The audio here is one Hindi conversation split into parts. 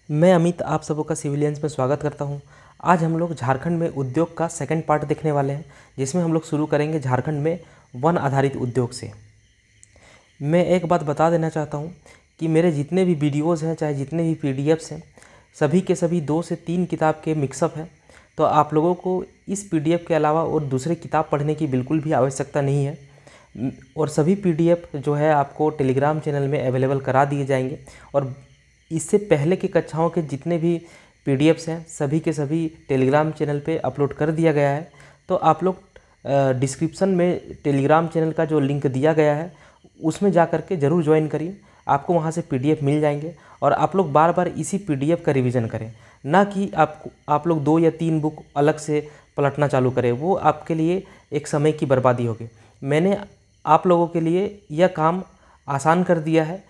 मैं अमित आप सबों का सिविलियंस में स्वागत करता हूं। आज हम लोग झारखंड में उद्योग का सेकंड पार्ट देखने वाले हैं, जिसमें हम लोग शुरू करेंगे झारखंड में वन आधारित उद्योग से। मैं एक बात बता देना चाहता हूं कि मेरे जितने भी वीडियोज़ हैं, चाहे जितने भी पीडीएफ्स हैं, सभी के सभी 2 से 3 किताब के मिक्सअप हैं। तो आप लोगों को इस पीडीएफ के अलावा और दूसरे किताब पढ़ने की बिल्कुल भी आवश्यकता नहीं है। और सभी पीडीएफ जो है आपको टेलीग्राम चैनल में अवेलेबल करा दिए जाएंगे। और इससे पहले की कक्षाओं के जितने भी पीडीएफ्स हैं, सभी के सभी टेलीग्राम चैनल पे अपलोड कर दिया गया है। तो आप लोग डिस्क्रिप्शन में टेलीग्राम चैनल का जो लिंक दिया गया है उसमें जा कर के ज़रूर ज्वाइन करिए। आपको वहाँ से पीडीएफ मिल जाएंगे और आप लोग बार बार इसी पीडीएफ का रिवीजन करें, ना कि आप लोग 2 या 3 बुक अलग से पलटना चालू करें। वो आपके लिए एक समय की बर्बादी होगी। मैंने आप लोगों के लिए यह काम आसान कर दिया है।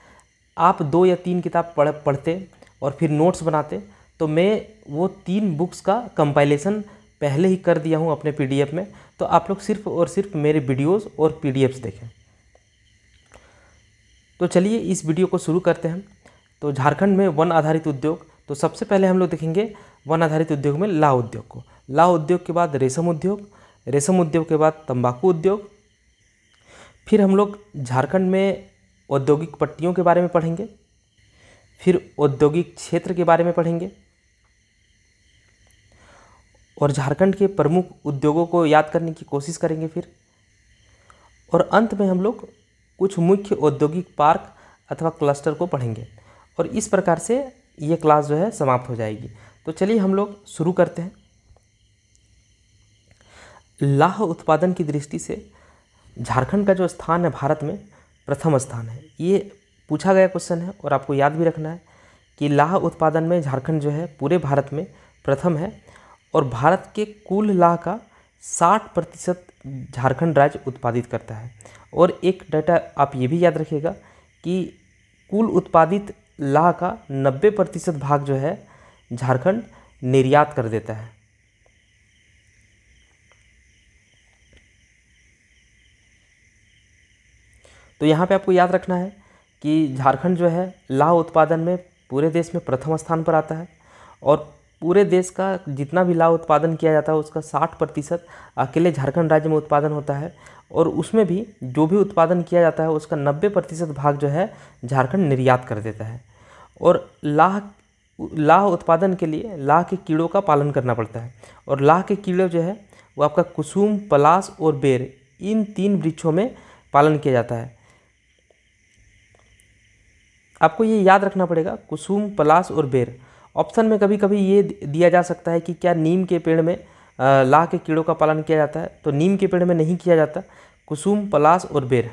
आप 2 या 3 किताब पढ़ते और फिर नोट्स बनाते, तो मैं वो 3 बुक्स का कंपाइलेशन पहले ही कर दिया हूँ अपने पीडीएफ में। तो आप लोग सिर्फ और सिर्फ मेरे वीडियोस और पीडीएफ्स देखें। तो चलिए इस वीडियो को शुरू करते हैं। तो झारखंड में वन आधारित उद्योग, तो सबसे पहले हम लोग देखेंगे वन आधारित उद्योग में लाह उद्योग को। लाह उद्योग के बाद रेशम उद्योग, रेशम उद्योग के बाद तंबाकू उद्योग। फिर हम लोग झारखंड में औद्योगिक पट्टियों के बारे में पढ़ेंगे, फिर औद्योगिक क्षेत्र के बारे में पढ़ेंगे और झारखंड के प्रमुख उद्योगों को याद करने की कोशिश करेंगे फिर। और अंत में हम लोग कुछ मुख्य औद्योगिक पार्क अथवा क्लस्टर को पढ़ेंगे। और इस प्रकार से ये क्लास जो है समाप्त हो जाएगी। तो चलिए हम लोग शुरू करते हैं। लाह उत्पादन की दृष्टि से झारखंड का जो स्थान है भारत में प्रथम स्थान है। ये पूछा गया क्वेश्चन है और आपको याद भी रखना है कि लाह उत्पादन में झारखंड जो है पूरे भारत में प्रथम है। और भारत के कुल लाह का 60% झारखंड राज्य उत्पादित करता है। और एक डाटा आप ये भी याद रखिएगा कि कुल उत्पादित लाह का 90% भाग जो है झारखंड निर्यात कर देता है। तो यहाँ पे आपको याद रखना है कि झारखंड जो है लाह उत्पादन में पूरे देश में प्रथम स्थान पर आता है। और पूरे देश का जितना भी लाह उत्पादन किया जाता है उसका 60% अकेले झारखंड राज्य में उत्पादन होता है। और उसमें भी जो भी उत्पादन किया जाता है उसका 90% भाग जो है झारखंड निर्यात कर देता है। और लाह उत्पादन के लिए लाह के कीड़ों का पालन करना पड़ता है। और लाह के कीड़े जो है वो आपका कुसुम, पलाश और बेर, इन 3 वृक्षों में पालन किया जाता है। आपको ये याद रखना पड़ेगा, कुसुम, पलाश और बेर। ऑप्शन में कभी कभी ये दिया जा सकता है कि क्या नीम के पेड़ में लाह के कीड़ों का पालन किया जाता है, तो नीम के पेड़ में नहीं किया जाता, कुसुम, पलाश और बेर।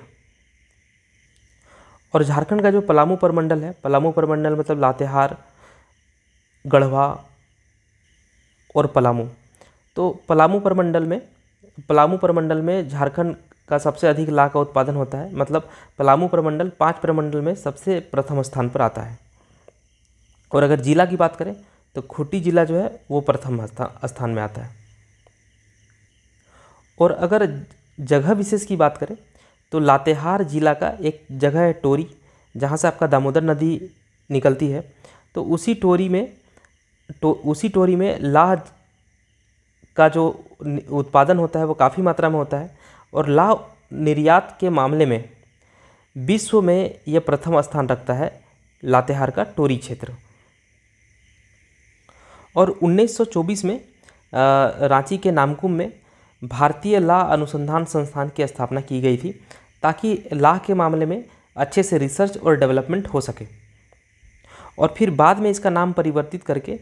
और झारखंड का जो पलामू प्रमंडल है, पलामू प्रमंडल मतलब लातेहार, गढ़वा और पलामू। तो पलामू प्रमंडल में झारखंड का सबसे अधिक लाह का उत्पादन होता है। मतलब पलामू प्रमंडल 5 प्रमंडल में सबसे प्रथम स्थान पर आता है। और अगर जिला की बात करें तो खूंटी जिला जो है वो प्रथम स्थान में आता है। और अगर जगह विशेष की बात करें तो लातेहार जिला का एक जगह है टोरी, जहाँ से आपका दामोदर नदी निकलती है। तो उसी टोरी में लाह का जो उत्पादन होता है वो काफ़ी मात्रा में होता है। और लाह निर्यात के मामले में विश्व में यह प्रथम स्थान रखता है, लातेहार का टोरी क्षेत्र। और 1924 में रांची के नामकुम में भारतीय लाह अनुसंधान संस्थान की स्थापना की गई थी, ताकि लाह के मामले में अच्छे से रिसर्च और डेवलपमेंट हो सके। और फिर बाद में इसका नाम परिवर्तित करके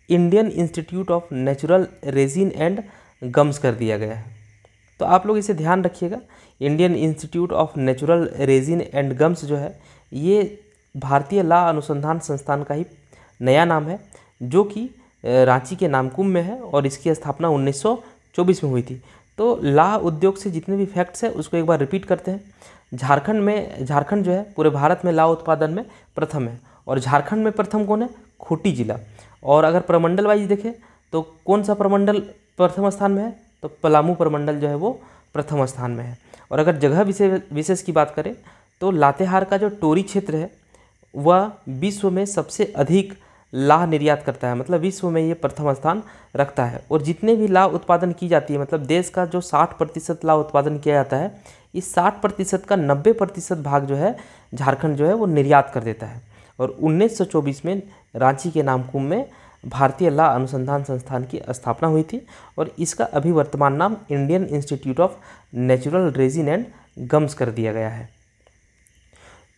Indian institute of natural resin and gums कर दिया गया है। तो आप लोग इसे ध्यान रखिएगा, Indian institute of natural resin and gums जो है ये भारतीय लाह अनुसंधान संस्थान का ही नया नाम है, जो कि रांची के नामकुम में है। और इसकी स्थापना 1924 में हुई थी। तो लाह उद्योग से जितने भी फैक्ट्स हैं उसको एक बार रिपीट करते हैं। झारखंड जो है पूरे भारत में लाह उत्पादन में प्रथम है। और झारखंड में प्रथम कौन है? खूंटी जिला। और अगर प्रमंडल वाइज देखें तो कौन सा प्रमंडल प्रथम स्थान में है? तो पलामू प्रमंडल जो है वो प्रथम स्थान में है। और अगर जगह विशेष की बात करें तो लातेहार का जो टोरी क्षेत्र है वह विश्व में सबसे अधिक लाह निर्यात करता है, मतलब विश्व में ये प्रथम स्थान रखता है। और जितने भी लाह उत्पादन की जाती है, मतलब देश का जो 60% लाह उत्पादन किया जाता है, इस 60% का 90% भाग जो है झारखंड जो है वो निर्यात कर देता है। और 1924 में रांची के नामकुम में भारतीय लाह अनुसंधान संस्थान की स्थापना हुई थी और इसका अभी वर्तमान नाम Indian institute of natural resin and gums कर दिया गया है।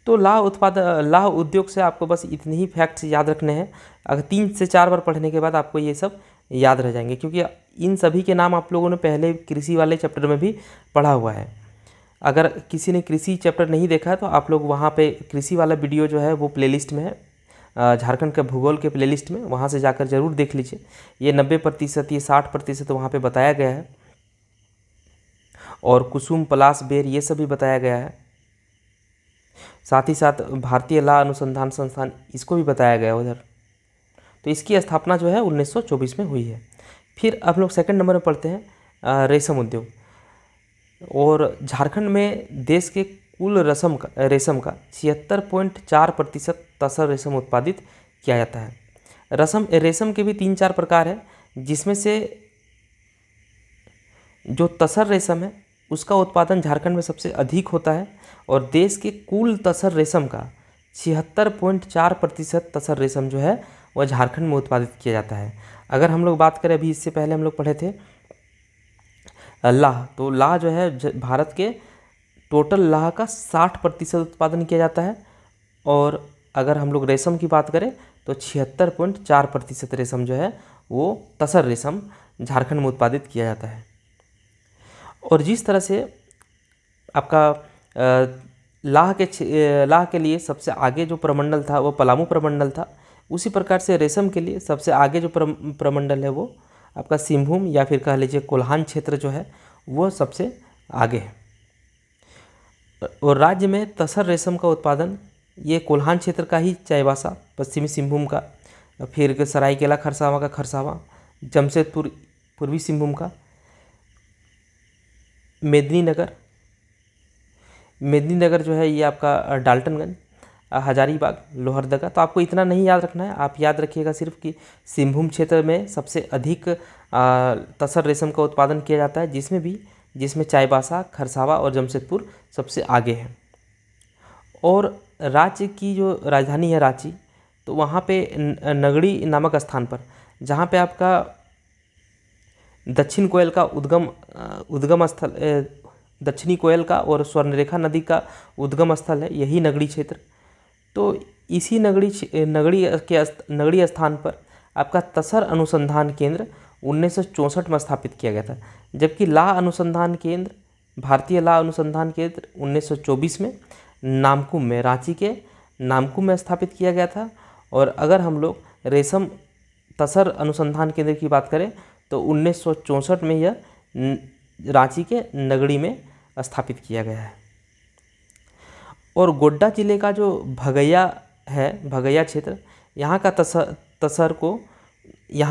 तो लाह उद्योग से आपको बस इतने ही फैक्ट्स याद रखने हैं। अगर 3 से 4 बार पढ़ने के बाद आपको ये सब याद रह जाएंगे, क्योंकि इन सभी के नाम आप लोगों ने पहले कृषि वाले चैप्टर में भी पढ़ा हुआ है। अगर किसी ने कृषि चैप्टर नहीं देखा है तो आप लोग वहाँ पे कृषि वाला वीडियो जो है वो प्लेलिस्ट में है, झारखंड के भूगोल के प्लेलिस्ट में, वहाँ से जाकर ज़रूर देख लीजिए। ये 90%, ये 60% वहाँ पे बताया गया है। और कुसुम, पलाश, बेर ये सब भी बताया गया है। साथ ही साथ भारतीय लाह अनुसंधान संस्थान इसको भी बताया गया उधर। तो इसकी स्थापना जो है 1924 में हुई है। फिर अब लोग सेकंड नंबर में पढ़ते हैं रेशम उद्योग। और झारखंड में देश के कुल रेशम का 76.4% तसर रेशम उत्पादित किया जाता है। रेशम के भी 3-4 प्रकार हैं, जिसमें से जो तसर रेशम है उसका उत्पादन झारखंड में सबसे अधिक होता है। और देश के कुल तसर रेशम का 76.4% तसर रेशम जो है वह झारखंड में उत्पादित किया जाता है। अगर हम लोग बात करें, अभी इससे पहले हम लोग पढ़े थे लाह, तो लाह जो है भारत के टोटल लाह का 60% उत्पादन किया जाता है। और अगर हम लोग रेशम की बात करें तो 76.4% रेशम जो है वो तसर रेशम झारखंड में उत्पादित किया जाता है। और जिस तरह से आपका लाह के लिए सबसे आगे जो प्रमंडल था वो पलामू प्रमंडल था, उसी प्रकार से रेशम के लिए सबसे आगे जो प्रमंडल है वो आपका सिंहभूम या फिर कह लीजिए कोल्हान क्षेत्र जो है वो सबसे आगे है। और राज्य में तसर रेशम का उत्पादन ये कोल्हान क्षेत्र का ही चाईबासा, पश्चिमी सिंहभूम का, फिर सरायकेला खरसावां का खरसावां, जमशेदपुर पूर्वी सिंहभूम का, मेदिनीनगर जो है ये आपका डाल्टनगंज, हजारीबाग, लोहरदगा। तो आपको इतना नहीं याद रखना है, आप याद रखिएगा सिर्फ कि सिंहभूम क्षेत्र में सबसे अधिक तसर रेशम का उत्पादन किया जाता है, जिसमें चाईबासा, खरसावां और जमशेदपुर सबसे आगे है। और राज्य की जो राजधानी है रांची, तो वहाँ पे नगड़ी नामक स्थान पर, जहाँ पे आपका दक्षिण कोयल का उद्गम स्थल, दक्षिणी कोयल का और स्वर्णरेखा नदी का उद्गम स्थल है, यही नगड़ी क्षेत्र। तो इसी नगड़ी स्थान पर आपका तसर अनुसंधान केंद्र 1964 में स्थापित किया गया था, जबकि लाह अनुसंधान केंद्र, भारतीय लाह अनुसंधान केंद्र 1924 में नामकुम में, रांची के नामकुम में स्थापित किया गया था। और अगर हम लोग रेशम तसर अनुसंधान केंद्र की बात करें तो 1964 में यह रांची के नगड़ी में स्थापित किया गया है। और गोड्डा जिले का जो भगैया है, भगैया क्षेत्र, यहाँ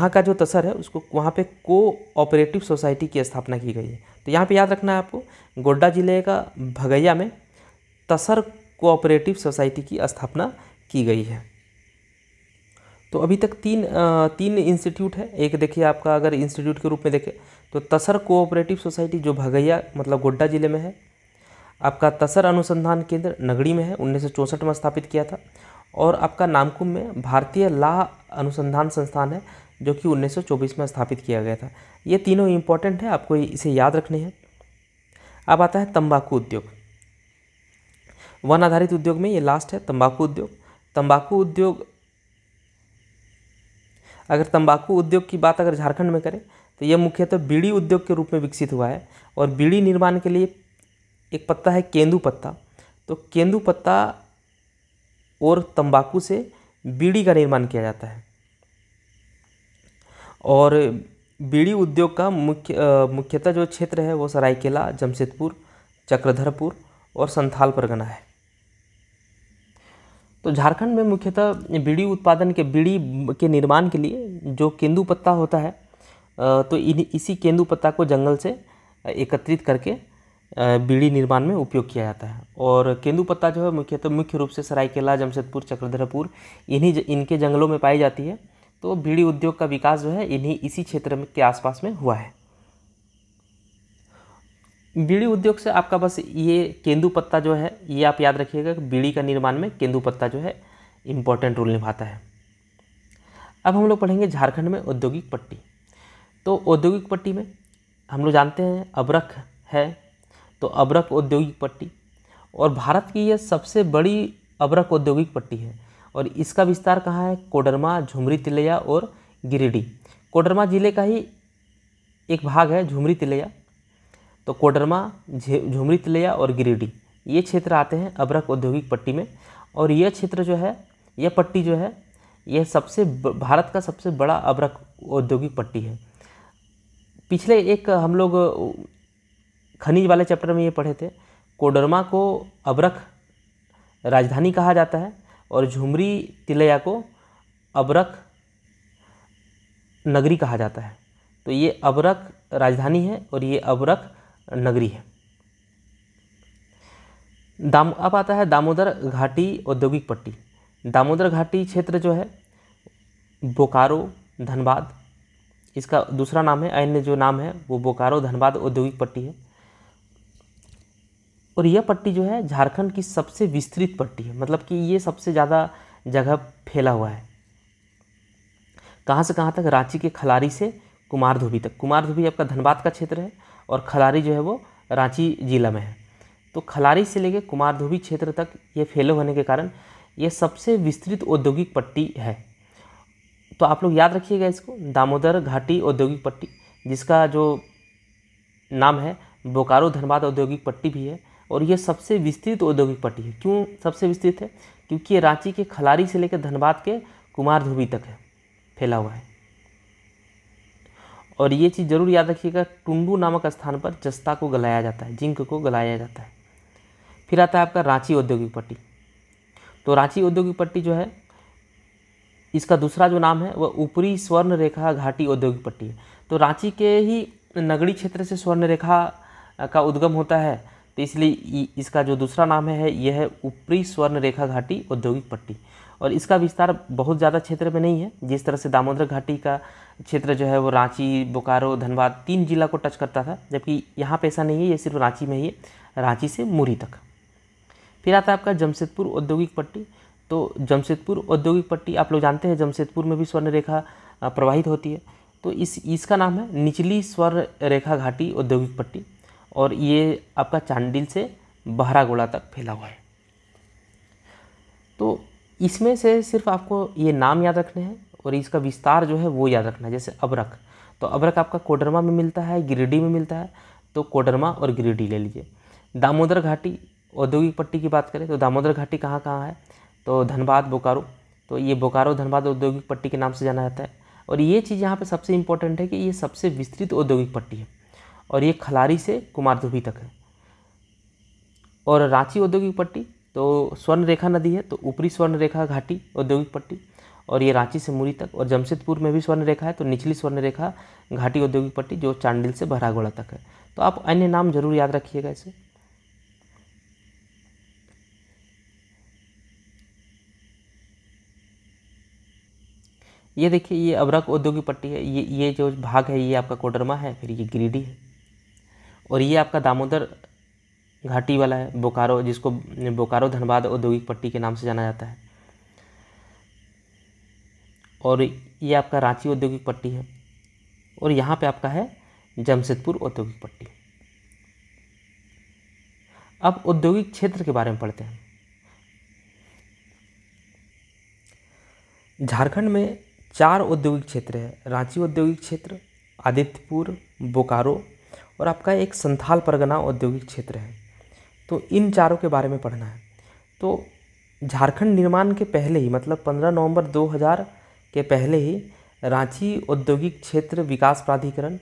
का जो तसर है उसको वहाँ पे कोऑपरेटिव सोसाइटी की स्थापना की गई है। तो यहाँ पे याद रखना है आपको, गोड्डा जिले का भगैया में तसर कोऑपरेटिव सोसाइटी की स्थापना की गई है। तो अभी तक तीन इंस्टीट्यूट है। एक देखिए आपका, अगर इंस्टीट्यूट के रूप में देखें तो तसर कोऑपरेटिव सोसाइटी जो भगैया मतलब गोड्डा जिले में है, आपका तसर अनुसंधान केंद्र नगड़ी में है, 1964 में स्थापित किया था। और आपका नामकुम में भारतीय लाह अनुसंधान संस्थान है, जो कि 1924 में स्थापित किया गया था। ये तीनों इम्पॉर्टेंट है, आपको इसे याद रखने हैं। अब आता है तंबाकू उद्योग। वन आधारित उद्योग में ये लास्ट है, तंबाकू उद्योग। अगर तंबाकू उद्योग की बात अगर झारखंड में करें तो यह मुख्यतः बीड़ी उद्योग के रूप में विकसित हुआ है। और बीड़ी निर्माण के लिए एक पत्ता है केंदू पत्ता, तो केंदू पत्ता और तंबाकू से बीड़ी का निर्माण किया जाता है। और बीड़ी उद्योग का मुख्यतः जो क्षेत्र है वो सरायकेला, जमशेदपुर, चक्रधरपुर और संथाल परगना है। तो झारखंड में मुख्यतः बीड़ी के निर्माण के लिए जो केंदू पत्ता होता है, तो इसी केंदू पत्ता को जंगल से एकत्रित करके बीड़ी निर्माण में उपयोग किया जाता है। और केंदुपत्ता जो है मुख्य रूप से सरायकेला, जमशेदपुर, चक्रधरपुर इनके जंगलों में पाई जाती है। तो बीड़ी उद्योग का विकास जो है इसी क्षेत्र में के आसपास में हुआ है। बीड़ी उद्योग से आपका बस ये केंदुपत्ता जो है ये आप याद रखिएगा कि बीड़ी का निर्माण में केंदुपत्ता जो है इम्पोर्टेंट रोल निभाता है। अब हम लोग पढ़ेंगे झारखंड में औद्योगिक पट्टी। तो औद्योगिक पट्टी में हम लोग जानते हैं अबरख है, तो अबरख औद्योगिक पट्टी, और भारत की यह सबसे बड़ी अबरख औद्योगिक पट्टी है। और इसका विस्तार कहाँ है? कोडरमा, झुमरी तिलैया और गिरिडीह। कोडरमा जिले का ही एक भाग है झुमरी तिलैया। तो कोडरमा, झुमरी तिलैया और गिरिडीह ये क्षेत्र आते हैं अबरख औद्योगिक पट्टी में। और यह क्षेत्र जो है, यह पट्टी जो है, यह भारत का सबसे बड़ा अबरख औद्योगिक पट्टी है। पिछले एक हम लोग खनिज वाले चैप्टर में ये पढ़े थे, कोडरमा को अबरख राजधानी कहा जाता है और झुमरी तिलैया को अबरख नगरी कहा जाता है। तो ये अबरख राजधानी है और ये अबरख नगरी है। अब आता है दामोदर घाटी औद्योगिक पट्टी। दामोदर घाटी क्षेत्र जो है बोकारो, धनबाद, इसका दूसरा नाम है, अन्य जो नाम है वो बोकारो धनबाद औद्योगिक पट्टी है। और यह पट्टी जो है झारखंड की सबसे विस्तृत पट्टी है, मतलब कि ये सबसे ज़्यादा जगह फैला हुआ है। कहाँ से कहाँ तक? रांची के खलारी से कुमारधुबी तक। कुमारधुबी आपका धनबाद का क्षेत्र है और खलारी जो है वो रांची जिला में है। तो खलारी से लेकर कुमारधुबी क्षेत्र तक ये फैले होने के कारण ये सबसे विस्तृत औद्योगिक पट्टी है। तो आप लोग याद रखिएगा इसको, दामोदर घाटी औद्योगिक पट्टी, जिसका जो नाम है बोकारो धनबाद औद्योगिक पट्टी भी है। और ये सबसे विस्तृत औद्योगिक पट्टी है। क्यों सबसे विस्तृत है? क्योंकि ये रांची के खलारी से लेकर धनबाद के कुमारधुबी तक है, फैला हुआ है। और ये चीज़ जरूर याद रखिएगा, टुंडू नामक स्थान पर जस्ता को गलाया जाता है, जिंक को गलाया जाता है। फिर आता है आपका रांची औद्योगिक पट्टी। तो रांची औद्योगिक पट्टी जो है, इसका दूसरा जो नाम है वह ऊपरी स्वर्ण रेखा घाटी औद्योगिक पट्टी है। तो रांची के ही नगरी क्षेत्र से स्वर्ण रेखा का उद्गम होता है, तो इसलिए इसका जो दूसरा नाम है यह है ऊपरी स्वर्ण रेखा घाटी औद्योगिक पट्टी। और इसका विस्तार बहुत ज़्यादा क्षेत्र में नहीं है। जिस तरह से दामोदर घाटी का क्षेत्र जो है वो रांची, बोकारो, धनबाद 3 जिला को टच करता था, जबकि यहाँ पे ऐसा नहीं है, ये सिर्फ रांची में ही है, रांची से मुरी तक। फिर आता है आपका जमशेदपुर औद्योगिक पट्टी। तो जमशेदपुर औद्योगिक पट्टी आप लोग जानते हैं, जमशेदपुर में भी स्वर्ण रेखा प्रवाहित होती है। तो इसका नाम है निचली स्वर्ण रेखा घाटी औद्योगिक पट्टी, और ये आपका चांडिल से बहरागोड़ा तक फैला हुआ है। तो इसमें से सिर्फ आपको ये नाम याद रखने हैं और इसका विस्तार जो है वो याद रखना है। जैसे अबरख, तो अबरख आपका कोडरमा में मिलता है, गिरिडीह में मिलता है, तो कोडरमा और गिरिडीह ले लीजिए। दामोदर घाटी औद्योगिक पट्टी की बात करें तो दामोदर घाटी कहाँ कहाँ है? तो धनबाद, बोकारो, तो ये बोकारो धनबाद औद्योगिक पट्टी के नाम से जाना जाता है। और ये चीज़ यहाँ पे सबसे इम्पोर्टेंट है कि ये सबसे विस्तृत औद्योगिक पट्टी है और ये खलारी से कुमारधुबी तक है। और रांची औद्योगिक पट्टी तो स्वर्ण रेखा नदी है, तो ऊपरी स्वर्ण रेखा घाटी औद्योगिक पट्टी, और ये रांची से मुरी तक। और जमशेदपुर में भी स्वर्ण रेखा है, तो निचली स्वर्ण रेखा घाटी औद्योगिक पट्टी जो चांडिल से बहरागोड़ा तक है। तो आप अन्य नाम जरूर याद रखिएगा इसे। ये देखिए, ये अबरख औद्योगिक पट्टी है। ये जो भाग है ये आपका कोडरमा है, फिर ये गिरिडीह है, और ये आपका दामोदर घाटी वाला है बोकारो, जिसको बोकारो धनबाद औद्योगिक पट्टी के नाम से जाना जाता है। और ये आपका रांची औद्योगिक पट्टी है, और यहाँ पे आपका है जमशेदपुर औद्योगिक पट्टी। अब औद्योगिक क्षेत्र के बारे में पढ़ते हैं। झारखंड में 4 औद्योगिक क्षेत्र है, रांची औद्योगिक क्षेत्र, आदित्यपुर, बोकारो और आपका एक संथाल परगना औद्योगिक क्षेत्र है। तो इन चारों के बारे में पढ़ना है। तो झारखंड निर्माण के पहले ही, मतलब 15 नवंबर 2000 के पहले ही रांची औद्योगिक क्षेत्र विकास प्राधिकरण,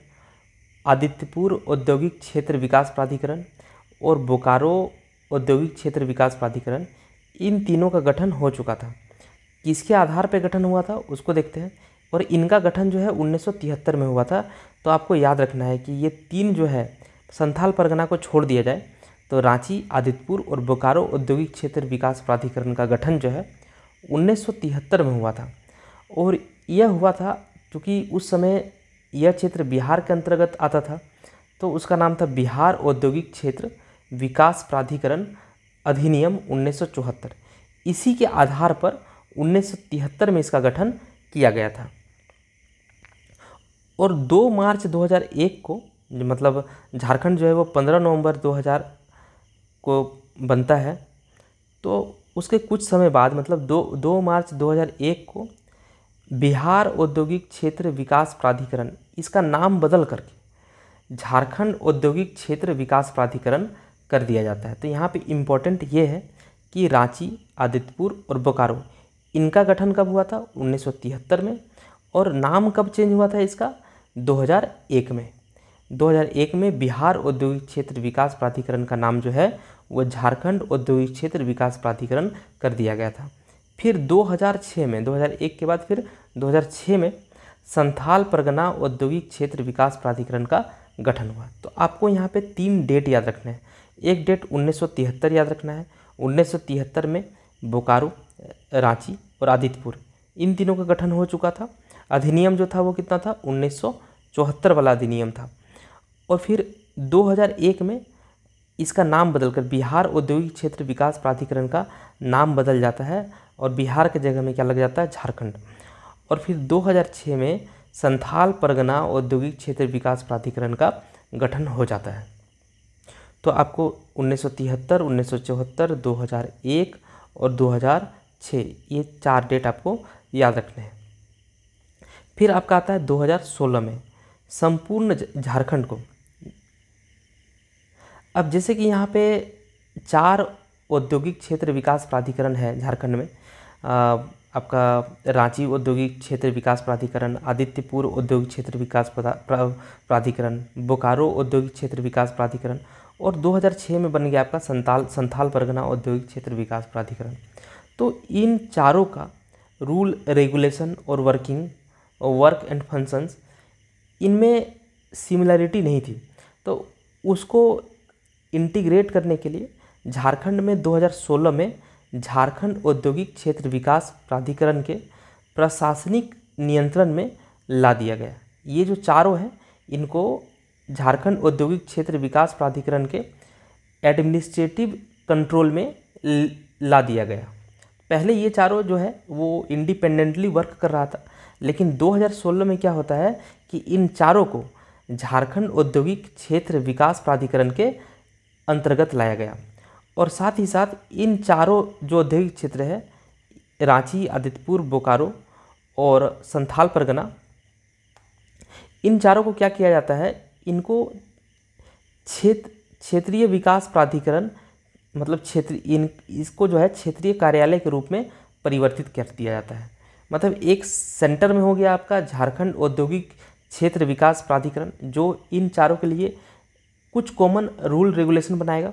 आदित्यपुर औद्योगिक क्षेत्र विकास प्राधिकरण और बोकारो औद्योगिक क्षेत्र विकास प्राधिकरण, इन तीनों का गठन हो चुका था। किसके आधार पर गठन हुआ था उसको देखते हैं। और इनका गठन जो है 1973 में हुआ था। तो आपको याद रखना है कि ये तीन जो है, संथाल परगना को छोड़ दिया जाए तो रांची, आदितपुर और बोकारो औद्योगिक क्षेत्र विकास प्राधिकरण का गठन जो है 1973 में हुआ था। और यह हुआ था क्योंकि उस समय यह क्षेत्र बिहार के अंतर्गत आता था, तो उसका नाम था बिहार औद्योगिक क्षेत्र विकास प्राधिकरण अधिनियम 1974। इसी के आधार पर 1973 में इसका गठन किया गया था। और 2 मार्च 2001 को मतलब झारखंड जो है वो 15 नवंबर 2000 को बनता है। तो उसके कुछ समय बाद मतलब 2 मार्च 2001 को बिहार औद्योगिक क्षेत्र विकास प्राधिकरण, इसका नाम बदल करके झारखंड औद्योगिक क्षेत्र विकास प्राधिकरण कर दिया जाता है। तो यहाँ पे इम्पोर्टेंट ये है कि रांची, आदितपुर और बोकारो, इनका गठन कब हुआ था? 1973 में। और नाम कब चेंज हुआ था इसका? 2001 में। 2001 में बिहार औद्योगिक क्षेत्र विकास प्राधिकरण का नाम जो है वो झारखंड औद्योगिक क्षेत्र विकास प्राधिकरण कर दिया गया था। फिर 2006 में, 2001 के बाद फिर 2006 में संथाल परगना औद्योगिक क्षेत्र विकास प्राधिकरण का गठन हुआ। तो आपको यहाँ पे 3 डेट याद रखना है। एक डेट 1973 याद रखना है। 1973 में बोकारो, रांची और आदितपुर, इन तीनों का गठन हो चुका था। अधिनियम जो था वो कितना था? 1974 वाला अधिनियम था। और फिर 2001 में इसका नाम बदलकर बिहार औद्योगिक क्षेत्र विकास प्राधिकरण का नाम बदल जाता है और बिहार के जगह में क्या लग जाता है? झारखंड। और फिर 2006 में संथाल परगना औद्योगिक क्षेत्र विकास प्राधिकरण का गठन हो जाता है। तो आपको 1973, 1974, 2001 और 2006 ये 4 डेट आपको याद रखने हैं। फिर आपका आता है 2016 में संपूर्ण झारखंड को। अब जैसे कि यहाँ पे 4 औद्योगिक क्षेत्र विकास प्राधिकरण है झारखंड में। आपका रांची औद्योगिक क्षेत्र विकास प्राधिकरण, आदित्यपुर औद्योगिक क्षेत्र विकास प्राधिकरण, बोकारो औद्योगिक क्षेत्र विकास प्राधिकरण और 2006 में बन गया आपका संथाल परगना औद्योगिक क्षेत्र विकास प्राधिकरण। तो इन चारों का रूल, रेगुलेशन और वर्क एंड फंक्शंस, इनमें सिमिलरिटी नहीं थी। तो उसको इंटीग्रेट करने के लिए झारखंड में 2016 में झारखंड औद्योगिक क्षेत्र विकास प्राधिकरण के प्रशासनिक नियंत्रण में ला दिया गया। ये जो चारों हैं इनको झारखंड औद्योगिक क्षेत्र विकास प्राधिकरण के एडमिनिस्ट्रेटिव कंट्रोल में ला दिया गया। पहले ये चारों जो है वो इंडिपेंडेंटली वर्क कर रहा था, लेकिन 2016 में क्या होता है कि इन चारों को झारखंड औद्योगिक क्षेत्र विकास प्राधिकरण के अंतर्गत लाया गया। और साथ ही साथ इन चारों जो औद्योगिक क्षेत्र है, रांची, आदितपुर, बोकारो और संथाल परगना, इन चारों को क्या किया जाता है? इनको क्षेत्रीय विकास प्राधिकरण मतलब इसको जो है क्षेत्रीय कार्यालय के रूप में परिवर्तित कर दिया जाता है। मतलब एक सेंटर में हो गया आपका झारखंड औद्योगिक क्षेत्र विकास प्राधिकरण, जो इन चारों के लिए कुछ कॉमन रूल रेगुलेशन बनाएगा।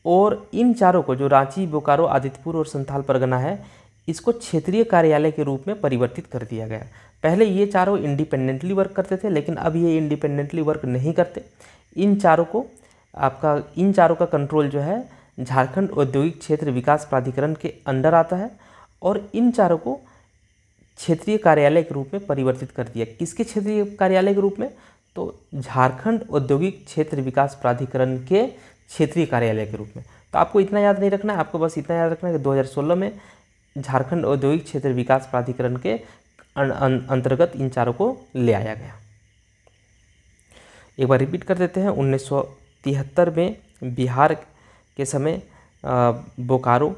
और इन चारों को, जो रांची, बोकारो, आदितपुर और संथाल परगना है, इसको क्षेत्रीय कार्यालय के रूप में परिवर्तित कर दिया गया। पहले ये चारों इंडिपेंडेंटली वर्क करते थे, लेकिन अब ये इंडिपेंडेंटली वर्क नहीं करते। इन चारों का कंट्रोल जो है झारखंड औद्योगिक क्षेत्र विकास प्राधिकरण के अंडर आता है और इन चारों को क्षेत्रीय कार्यालय के रूप में परिवर्तित कर दिया। किसके क्षेत्रीय कार्यालय के रूप में? तो झारखंड औद्योगिक क्षेत्र विकास प्राधिकरण के क्षेत्रीय कार्यालय के रूप में। तो आपको इतना याद नहीं रखना है, आपको बस इतना याद रखना है कि 2016 में झारखंड औद्योगिक क्षेत्र विकास प्राधिकरण के अंतर्गत इन चारों को ले आया गया। एक बार रिपीट कर देते हैं। 1973 में बिहार के समय बोकारो,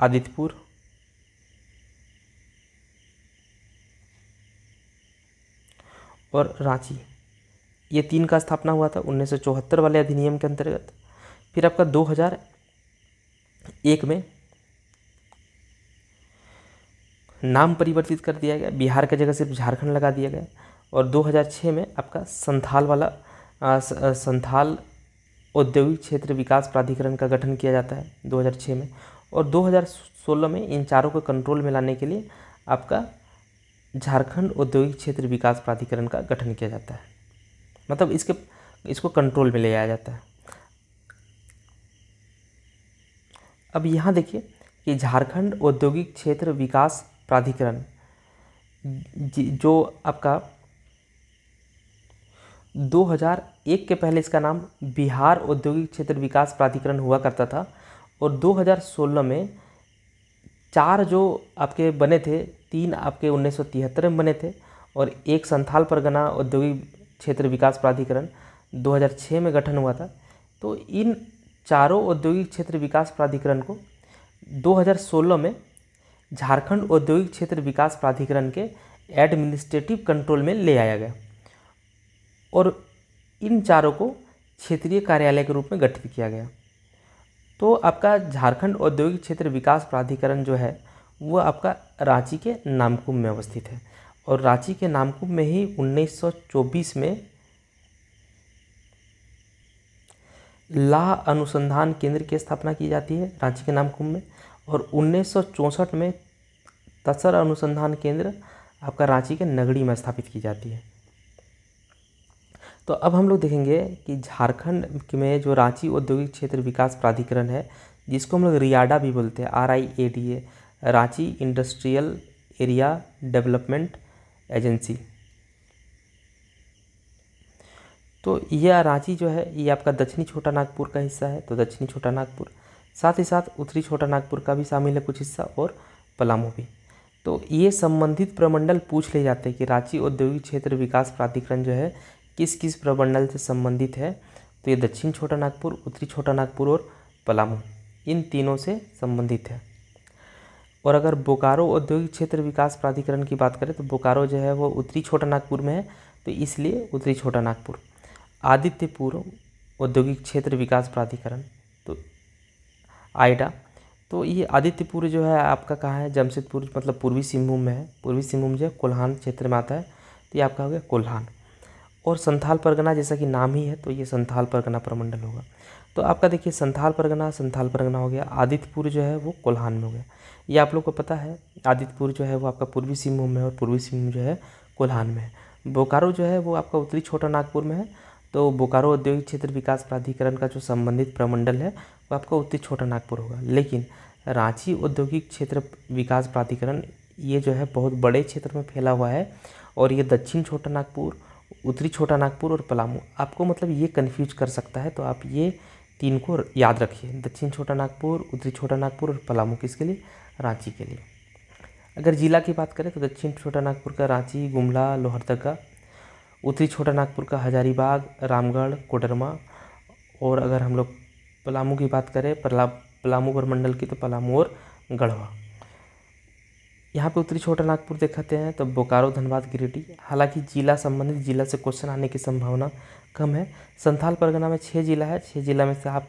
आदितपुर, और रांची, ये 3 का स्थापना हुआ था 1974 वाले अधिनियम के अंतर्गत। फिर आपका 2001 में नाम परिवर्तित कर दिया गया, बिहार की जगह सिर्फ झारखंड लगा दिया गया। और 2006 में आपका संथाल औद्योगिक क्षेत्र विकास प्राधिकरण का गठन किया जाता है 2006 में। और 2016 में इन चारों को कंट्रोल में लाने के लिए आपका झारखंड औद्योगिक क्षेत्र विकास प्राधिकरण का गठन किया जाता है। मतलब इसको कंट्रोल में ले आया जाता है। अब यहाँ देखिए कि झारखंड औद्योगिक क्षेत्र विकास प्राधिकरण जो आपका 2001 के पहले इसका नाम बिहार औद्योगिक क्षेत्र विकास प्राधिकरण हुआ करता था, और 2016 में 4 जो आपके बने थे, 3 आपके 1973 में बने थे, और एक संथाल परगना औद्योगिक क्षेत्र विकास प्राधिकरण 2006 में गठन हुआ था। तो इन चारों औद्योगिक क्षेत्र विकास प्राधिकरण को 2016 में झारखंड औद्योगिक क्षेत्र विकास प्राधिकरण के एडमिनिस्ट्रेटिव कंट्रोल में ले आया गया, और इन चारों को क्षेत्रीय कार्यालय के रूप में गठित किया गया। तो आपका झारखंड औद्योगिक क्षेत्र विकास प्राधिकरण जो है वो आपका रांची के नामकुम में अवस्थित है, और रांची के नामकुम में ही 1924 में लाह अनुसंधान केंद्र की स्थापना की जाती है रांची के नामकुम में, और 1964 में तसर अनुसंधान केंद्र आपका रांची के नगड़ी में स्थापित की जाती है। तो अब हम लोग देखेंगे कि झारखंड में जो रांची औद्योगिक क्षेत्र विकास प्राधिकरण है, जिसको हम लोग रियाडा भी बोलते हैं, RIADA, Ranchi industrial area development agency. तो यह रांची जो है ये आपका दक्षिणी छोटा नागपुर का हिस्सा है, तो दक्षिणी छोटा नागपुर, साथ ही साथ उत्तरी छोटा नागपुर का भी शामिल है कुछ हिस्सा, और पलामू भी। तो ये संबंधित प्रमंडल पूछ ले जाते हैं कि रांची औद्योगिक क्षेत्र विकास प्राधिकरण जो है किस किस प्रमंडल से संबंधित है। तो ये दक्षिण छोटा नागपुर, उत्तरी छोटा नागपुर और पलामू, इन तीनों से संबंधित है। और अगर बोकारो औद्योगिक क्षेत्र विकास प्राधिकरण की बात करें तो बोकारो जो है वो उत्तरी छोटा नागपुर में है, तो इसलिए उत्तरी छोटा नागपुर। आदित्यपुर औद्योगिक क्षेत्र विकास प्राधिकरण, तो आइडा, तो ये आदित्यपुर जो है आपका कहाँ है, जमशेदपुर, मतलब पूर्वी सिंहभूम में है। पूर्वी सिंहभूम जो है कोल्हान क्षेत्र में आता है, तो ये आपका हो गया कोल्हान। और संथाल परगना जैसा कि नाम ही है, तो ये संथाल परगना प्रमंडल होगा। तो आपका देखिए संथाल परगना हो गया, आदित्यपुर जो है वो कोल्हान में हो गया। ये आप लोग को पता है, आदित्यपुर जो है वो आपका पूर्वी सिंहभूम में है, और पूर्वी सिंहभूम जो है कोल्हान में है। बोकारो जो है वो आपका उत्तरी छोटा नागपुर में है, तो बोकारो औद्योगिक क्षेत्र विकास प्राधिकरण का जो संबंधित प्रमंडल है वो आपका उत्तरी छोटा नागपुर होगा। लेकिन रांची औद्योगिक क्षेत्र विकास प्राधिकरण ये जो है बहुत बड़े क्षेत्र में फैला हुआ है, और ये दक्षिण छोटा नागपुर, उत्तरी छोटा नागपुर और पलामू, आपको मतलब ये कन्फ्यूज कर सकता है। तो आप ये 3 को याद रखिए, दक्षिण छोटा नागपुर, उत्तरी छोटा नागपुर और पलामू, किसके लिए, रांची के लिए। अगर जिला की बात करें तो दक्षिण छोटा नागपुर का रांची, गुमला, लोहरदगा, उत्तरी छोटा नागपुर का हजारीबाग, रामगढ़, कोडरमा, और अगर हम लोग पलामू की बात करें, पलामू प्रमंडल की, तो पलामू और गढ़वा। यहाँ पे उत्तरी छोटा नागपुर देखते हैं तो बोकारो, धनबाद, गिरिडीह। हालांकि जिला संबंधित जिला से क्वेश्चन आने की संभावना कम है। संथाल परगना में 6 जिला है, 6 जिला में से आप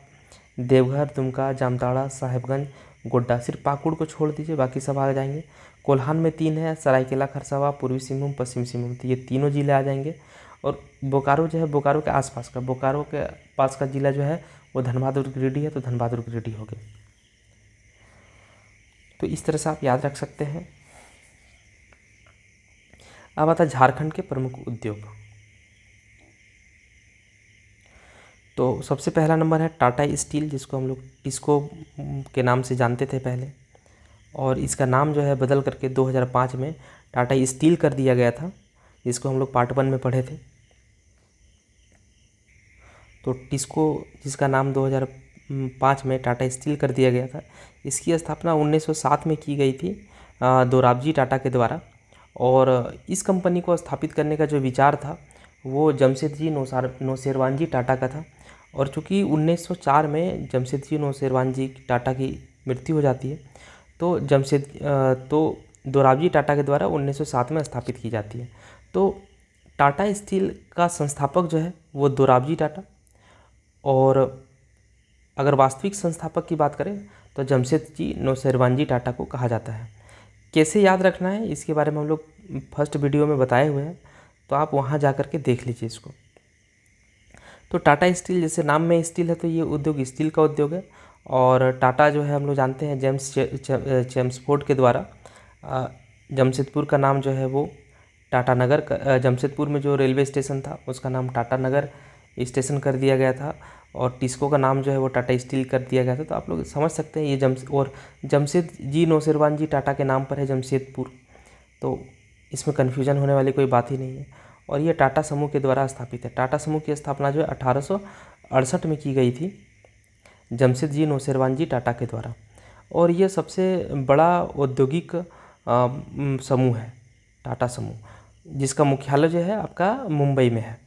देवघर, दुमका, जामताड़ा, साहेबगंज, गोड्डा, सिर्फ पाकुड़ को छोड़ दीजिए, बाकी सब आ जाएंगे। कोल्हान में 3 है, सरायकेला खरसावां, पूर्वी सिंहभूम, पश्चिमी सिंहभूम, तो ये तीनों जिले आ जाएंगे। और बोकारो जो है, बोकारो के आसपास का, बोकारो के पास का जिला जो है वो धनबाद और गिरिडीह है, तो धनबाद और गिरिडीह हो गए। तो इस तरह से आप याद रख सकते हैं। अब आता है झारखंड के प्रमुख उद्योग। तो सबसे पहला नंबर है टाटा स्टील, जिसको हम लोग टिस्को के नाम से जानते थे पहले, और इसका नाम जो है बदल करके 2005 में टाटा स्टील कर दिया गया था, जिसको हम लोग पार्ट 1 में पढ़े थे। तो टिस्को जिसका नाम 2005 में टाटा स्टील कर दिया गया था, इसकी स्थापना 1907 में की गई थी दोराबजी टाटा के द्वारा। और इस कंपनी को स्थापित करने का जो विचार था वो जमशेदजी नौशेरवानजी टाटा का था। और चूँकि 1904 में जमशेदजी नौशेरवानजी टाटा की मृत्यु हो जाती है, तो दोराबजी टाटा के द्वारा 1907 में स्थापित की जाती है। तो टाटा स्टील का संस्थापक जो है वो दोराबजी टाटा, और अगर वास्तविक संस्थापक की बात करें तो जमशेदजी नौशेरवानजी टाटा को कहा जाता है। कैसे याद रखना है इसके बारे में हम लोग फर्स्ट वीडियो में बताए हुए हैं, तो आप वहाँ जा कर के देख लीजिए इसको। तो टाटा स्टील, जैसे नाम में स्टील है तो ये उद्योग स्टील का उद्योग है। और टाटा जो है हम लोग जानते हैं चेम्सफोर्ड के द्वारा जमशेदपुर का नाम जो है वो टाटा नगर जमशेदपुर में जो रेलवे स्टेशन था उसका नाम टाटा नगर स्टेशन कर दिया गया था, और टिस्को का नाम जो है वो टाटा स्टील कर दिया गया था। तो आप लोग समझ सकते हैं ये जमशेदजी नौशेरवान जी टाटा के नाम पर है जमशेदपुर, तो इसमें कन्फ्यूजन होने वाली कोई बात ही नहीं है। और ये टाटा समूह के द्वारा स्थापित है। टाटा समूह की स्थापना जो है 1868 में की गई थी जमशेदजी नौशेरवान जी टाटा के द्वारा, और ये सबसे बड़ा औद्योगिक समूह है टाटा समूह, जिसका मुख्यालय जो है आपका मुंबई में है।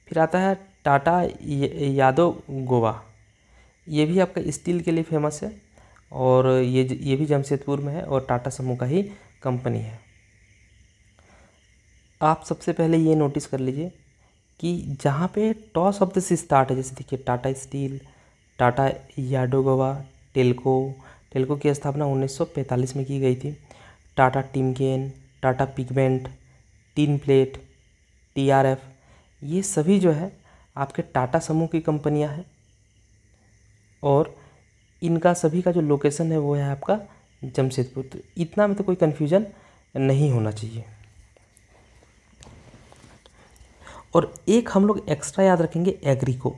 फिर आता है टाटा यादव गोवा, ये भी आपका स्टील के लिए फेमस है, और ये भी जमशेदपुर में है और टाटा समूह का ही कंपनी है। आप सबसे पहले ये नोटिस कर लीजिए कि जहाँ पे टॉ शब्द से स्टार्ट है, जैसे देखिए टाटा स्टील, टाटा यादव गोवा, टेल्को की स्थापना 1945 में की गई थी। Tata Timken, Tata pigment, tin plate, TRF, ये सभी जो है आपके टाटा समूह की कंपनियां हैं, और इनका सभी का जो लोकेशन है वो है आपका जमशेदपुर। तो इतना में तो कोई कन्फ्यूजन नहीं होना चाहिए। और एक हम लोग एक्स्ट्रा याद रखेंगे एग्रीको,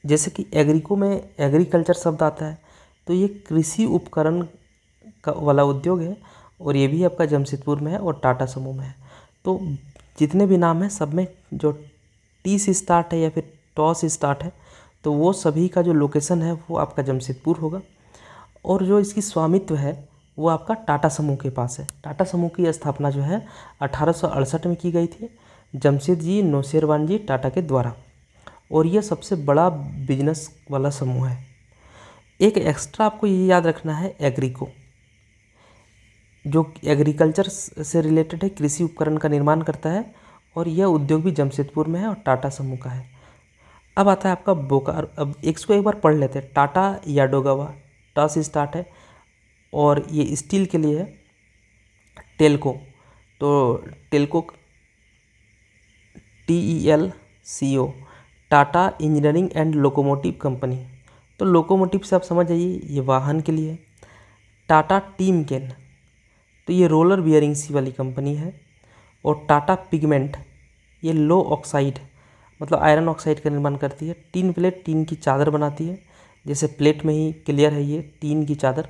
जैसे कि एग्रीको में एग्रीकल्चर शब्द आता है, तो ये कृषि उपकरण का वाला उद्योग है, और ये भी आपका जमशेदपुर में है और टाटा समूह में है। तो जितने भी नाम हैं सब में जो टी से स्टार्ट है या फिर टॉ से स्टार्ट है, तो वो सभी का जो लोकेशन है वो आपका जमशेदपुर होगा। और जो इसकी स्वामित्व है वो आपका टाटा समूह के पास है। टाटा समूह की स्थापना जो है 1868 में की गई थी जमशेदजी नौशेरवान जी टाटा के द्वारा, और ये सबसे बड़ा बिजनेस वाला समूह है। एक एक्स्ट्रा आपको ये याद रखना है एग्रीको, जो एग्रीकल्चर से रिलेटेड है, कृषि उपकरण का निर्माण करता है, और यह उद्योग भी जमशेदपुर में है और टाटा समूह का है। अब आता है आपका बोकारो। अब इसको एक बार पढ़ लेते हैं। टाटा याडोगावा, टा से स्टार्ट है, और ये स्टील के लिए है। टेल्को, तो Telco TELCO, Tata engineering and locomotive company, तो लोकोमोटिव से आप समझ जाइए ये वाहन के लिए है। टाटा टिमकेन, तो ये रोलर बियरिंग्स वाली कंपनी है। और टाटा पिगमेंट, ये लो ऑक्साइड मतलब आयरन ऑक्साइड का निर्माण करती है। टीन प्लेट, टीन की चादर बनाती है, जैसे प्लेट में ही क्लियर है ये टीन की चादर।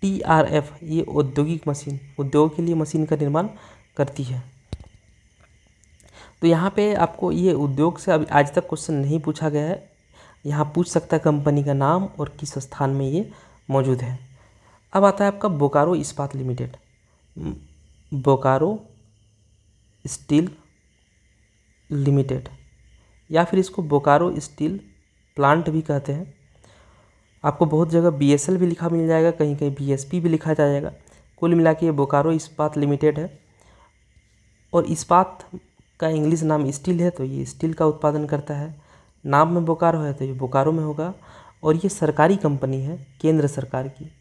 TRF, ये औद्योगिक मशीन, उद्योग के लिए मशीन का निर्माण करती है। तो यहाँ पे आपको ये उद्योग से अभी आज तक क्वेश्चन नहीं पूछा गया है। यहाँ पूछ सकता है कंपनी का नाम और किस स्थान में ये मौजूद है। अब आता है आपका बोकारो इस्पात लिमिटेड, बोकारो स्टील लिमिटेड, या फिर इसको बोकारो स्टील प्लांट भी कहते हैं। आपको बहुत जगह BSL भी लिखा मिल जाएगा, कहीं कहीं BSP भी लिखा जाएगा। कुल मिला के ये बोकारो इस्पात लिमिटेड है, और इस्पात का इंग्लिश नाम स्टील है, तो ये स्टील का उत्पादन करता है। नाम में बोकारो है तो ये बोकारो में होगा, और ये सरकारी कंपनी है, केंद्र सरकार की।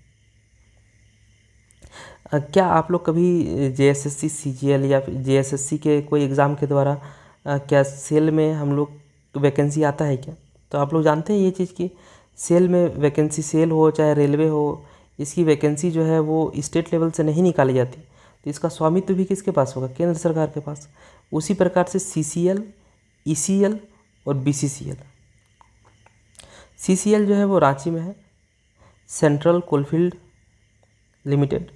क्या आप लोग कभी JSSC CGL या फिर JSSC के कोई एग्ज़ाम के द्वारा क्या सेल में हम लोग वैकेंसी आता है क्या? तो आप लोग जानते हैं ये चीज़ कि सेल में वैकेंसी, सेल हो चाहे रेलवे हो, इसकी वैकेंसी जो है वो स्टेट लेवल से नहीं निकाली जाती, तो इसका स्वामित्व भी किसके पास होगा? केंद्र सरकार के पास। उसी प्रकार से CCL, ECL और BCCL। CCL जो है वो रांची में है, central coalfield limited.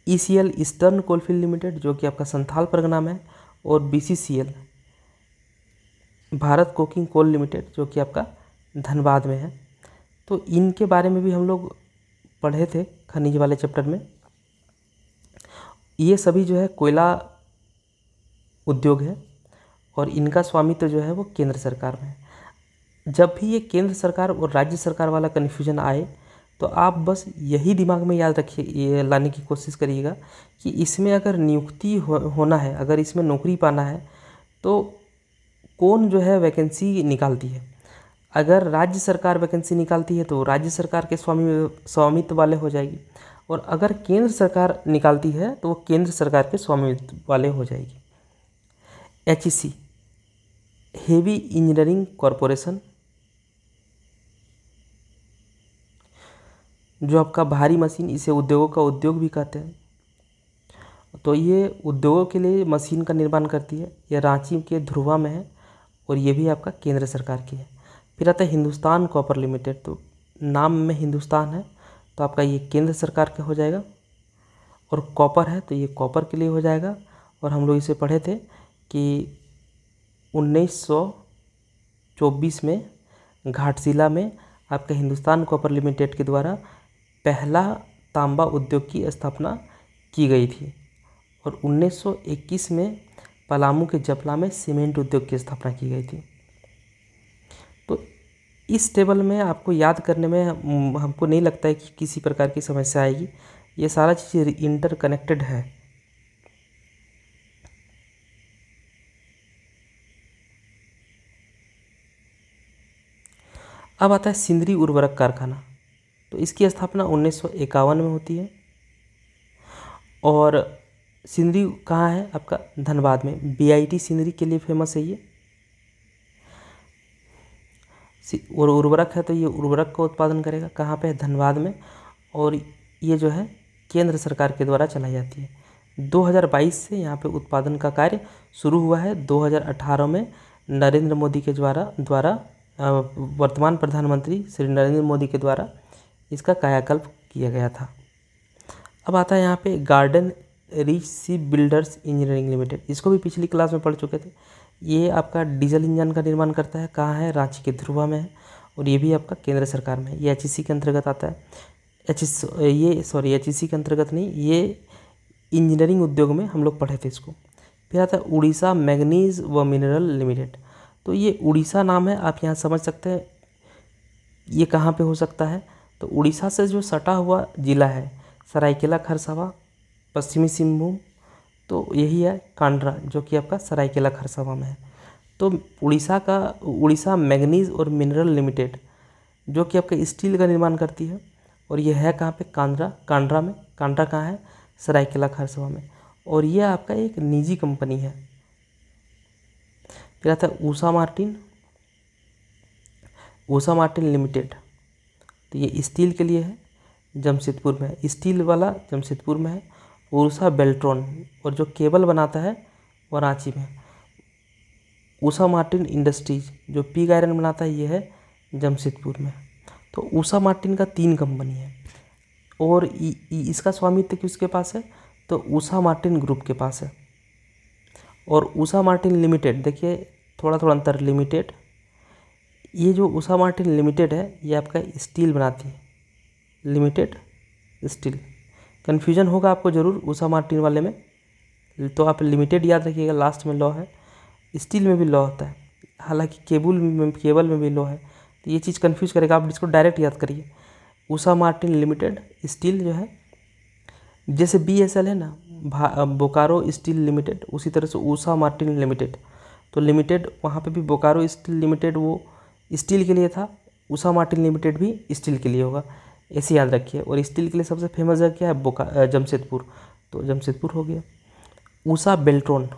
ECL eastern coalfield limited, जो कि आपका संथाल परगना में है। और BCCL Bharat coking coal limited, जो कि आपका धनबाद में है। तो इनके बारे में भी हम लोग पढ़े थे खनिज वाले चैप्टर में। ये सभी जो है कोयला उद्योग है, और इनका स्वामित्व जो है वो केंद्र सरकार में है। जब भी ये केंद्र सरकार और राज्य सरकार वाला कन्फ्यूजन आए, तो आप बस यही दिमाग में याद रखिए, ये लाने की कोशिश करिएगा कि इसमें अगर नियुक्ति होना है, अगर इसमें नौकरी पाना है, तो कौन जो है वैकेंसी निकालती है। अगर राज्य सरकार वैकेंसी निकालती है तो राज्य सरकार के स्वामित्व वाले हो जाएगी, और अगर केंद्र सरकार निकालती है तो वो केंद्र सरकार के स्वामित्व वाले हो जाएगी। HEC, हेवी इंजीनियरिंग कॉरपोरेशन, जो आपका भारी मशीन, इसे उद्योगों का उद्योग भी कहते हैं। तो ये उद्योगों के लिए मशीन का निर्माण करती है। ये रांची के ध्रुवा में है और ये भी आपका केंद्र सरकार की है। फिर आता है हिंदुस्तान कॉपर लिमिटेड। तो नाम में हिंदुस्तान है तो आपका ये केंद्र सरकार का हो जाएगा, और कॉपर है तो ये कॉपर के लिए हो जाएगा। और हम लोग इसे पढ़े थे कि 1924 में घाटशिला में आपका हिंदुस्तान कॉपर लिमिटेड के द्वारा पहला तांबा उद्योग की स्थापना की गई थी, और 1921 में पलामू के जपला में सीमेंट उद्योग की स्थापना की गई थी। तो इस टेबल में आपको याद करने में हमको नहीं लगता है कि किसी प्रकार की समस्या आएगी। ये सारा चीज़ इंटरकनेक्टेड है। अब आता है सिंदरी उर्वरक कारखाना। तो इसकी स्थापना 1951 में होती है, और सिंदरी कहाँ है? आपका धनबाद में। BIT सिंदरी के लिए फेमस है ये। और उर्वरक है तो ये उर्वरक का उत्पादन करेगा। कहाँ पे है? धनबाद में। और ये जो है केंद्र सरकार के द्वारा चलाई जाती है। 2022 से यहाँ पे उत्पादन का कार्य शुरू हुआ है। 2018 में नरेंद्र मोदी के द्वारा वर्तमान प्रधानमंत्री श्री नरेंद्र मोदी के द्वारा इसका कायाकल्प किया गया था। अब आता है यहाँ पे garden reach ship builders engineering limited. इसको भी पिछली क्लास में पढ़ चुके थे। ये आपका डीजल इंजन का निर्माण करता है। कहाँ है? रांची के ध्रुवा में है, और ये भी आपका केंद्र सरकार में है। ये HEC के अंतर्गत आता है। HEC के अंतर्गत नहीं, ये इंजीनियरिंग उद्योग में हम लोग पढ़े थे इसको। फिर आता है उड़ीसा मैग्नीज व मिनरल लिमिटेड। तो ये उड़ीसा नाम है, आप यहाँ समझ सकते हैं ये कहाँ पे हो सकता है। तो उड़ीसा से जो सटा हुआ जिला है सरायकेला खरसावां, पश्चिमी सिंहभूम, तो यही है कांड्रा, जो कि आपका सरायकेला खरसावां में है। तो उड़ीसा मैग्नीज और मिनरल लिमिटेड, जो कि आपका स्टील का निर्माण करती है, और ये है कहाँ पे? कांड्रा में। कांड्रा कहाँ है? सरायकेला खरसावां में। और ये आपका एक निजी कंपनी है। फिर आता है ऊषा मार्टिन लिमिटेड। तो ये स्टील के लिए है, जमशेदपुर में है। स्टील वाला जमशेदपुर में है। उषा बेल्ट्रॉन, और जो केबल बनाता है वो रांची में। ऊषा मार्टिन इंडस्ट्रीज जो पिग आयरन बनाता है ये है जमशेदपुर में। तो ऊषा मार्टिन का 3 कंपनी है, और इसका स्वामित्व किसके पास है? तो ऊषा मार्टिन ग्रुप के पास है। और ऊषा मार्टिन लिमिटेड, देखिए थोड़ा अंतर, लिमिटेड, ये जो ऊषा मार्टिन लिमिटेड है ये आपका स्टील बनाती है। लिमिटेड स्टील, कन्फ्यूजन होगा आपको ज़रूर ऊषा मार्टिन वाले में, तो आप लिमिटेड याद रखिएगा, लास्ट में लॉ है। स्टील में भी लॉ होता है, हालांकि केबल में भी लॉ है, तो ये चीज़ कन्फ्यूज करेगा। आप इसको डायरेक्ट याद करिए, ऊषा मार्टिन लिमिटेड स्टील जो है, जैसे BSL है ना, बोकारो स्टील लिमिटेड, उसी तरह से ऊषा मार्टिन लिमिटेड। तो लिमिटेड वहाँ पे भी बोकारो स्टील लिमिटेड वो स्टील के लिए था, ऊषा मार्टिन लिमिटेड भी स्टील के लिए होगा, ऐसे याद रखिए। और स्टील के लिए सबसे फेमस जगह क्या है? जमशेदपुर, तो जमशेदपुर हो गया। ऊषा बेल्ट्रॉन,